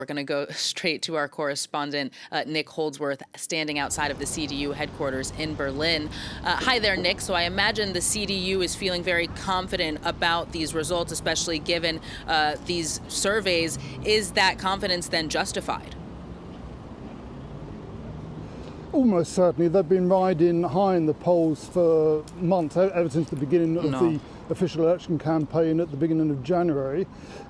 We're going to go straight to our correspondent, Nick Holdsworth, standing outside of the CDU headquarters in Berlin. Hi there, Nick. So I imagine the CDU is feeling very confident about these results, especially given these surveys. Is that confidence then justified? Almost certainly. They've been riding high in the polls for months, ever since the beginning of the official election campaign at the beginning of January.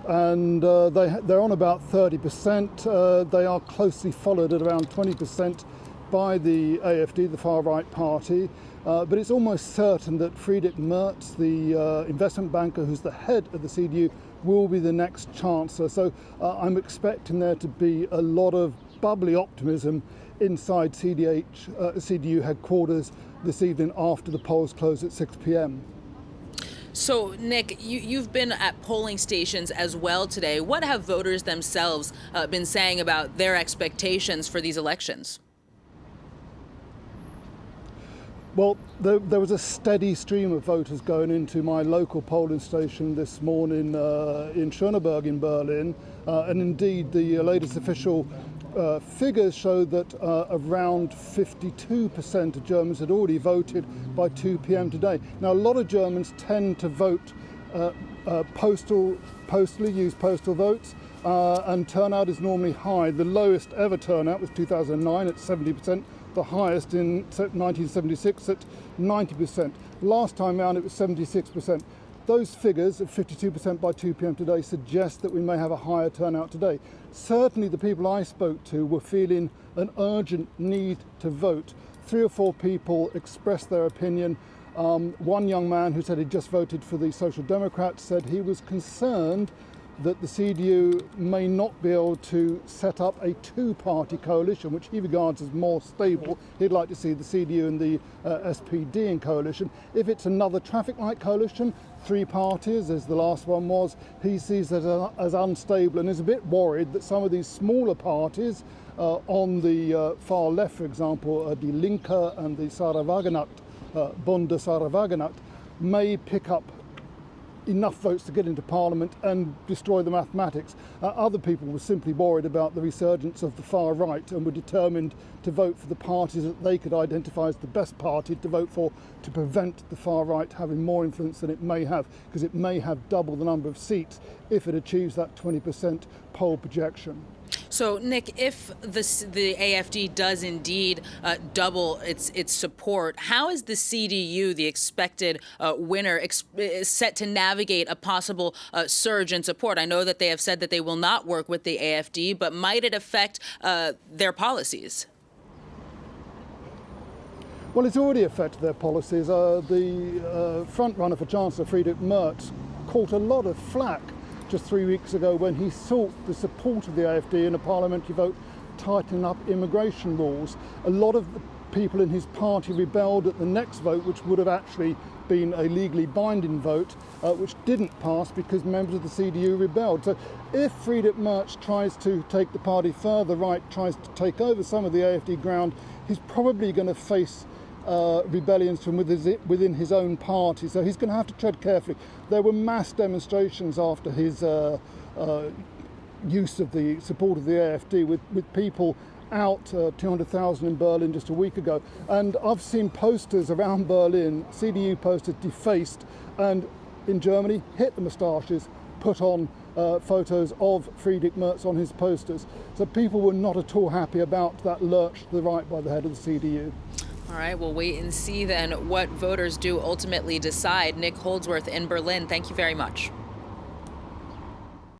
And they're on about 30%. They are closely followed at around 20% by the AfD, the far-right party. But it's almost certain that Friedrich Merz, the investment banker who's the head of the CDU, will be the next chancellor. So I'm expecting there to be a lot of bubbly optimism inside CDU headquarters this evening after the polls close at 6 p.m. So, Nick, you've been at polling stations as well today. What have voters themselves been saying about their expectations for these elections? Well, there was a steady stream of voters going into my local polling station this morning in Schöneberg in Berlin. And indeed, the latest official figures show that around 52% of Germans had already voted by 2 p.m. today. Now, a lot of Germans tend to vote postally, use postal votes, and turnout is normally high. The lowest ever turnout was 2009 at 70%. The highest in 1976 at 90%. Last time round it was 76%. Those figures of 52% by 2 p.m. today suggest that we may have a higher turnout today. Certainly the people I spoke to were feeling an urgent need to vote. 3 or 4 people expressed their opinion. One young man who said he'd just voted for the Social Democrats said he was concerned that the CDU may not be able to set up a 2-party coalition, which he regards as more stable. He'd like to see the CDU and the SPD in coalition. If it's another traffic light coalition, 3 parties, as the last one was, he sees it as unstable and is a bit worried that some of these smaller parties on the far left, for example, Die Linke and the Bunde Sarah Wagenacht, may pick up enough votes to get into Parliament and destroy the mathematics. Other people were simply worried about the resurgence of the far right and were determined to vote for the parties that they could identify as the best party to vote for to prevent the far right having more influence than it may have, because it may have double the number of seats if it achieves that 20% poll projection. So, Nick, if the AfD does indeed double its support, how is the CDU, the expected winner, set to navigate a possible surge in support? I know that they have said that they will not work with the AfD, but might it affect their policies? Well, it's already affected their policies. The front-runner for Chancellor, Friedrich Merz, caught a lot of flack just 3 weeks ago when he sought the support of the AfD in a parliamentary vote tightening up immigration rules. A lot of the people in his party rebelled at the next vote, which would have actually been a legally binding vote, which didn't pass because members of the CDU rebelled. So if Friedrich Merz tries to take the party further right, tries to take over some of the AfD ground, he's probably going to face rebellions from within his own party, so he's going to have to tread carefully. There were mass demonstrations after his use of the support of the AfD with people out, 200,000 in Berlin just a week ago, and I've seen posters around Berlin, CDU posters defaced, and in Germany, Hitler moustaches put on photos of Friedrich Merz on his posters. So people were not at all happy about that lurch to the right by the head of the CDU. All right, we'll wait and see then what voters do ultimately decide. Nick Holdsworth in Berlin, thank you very much.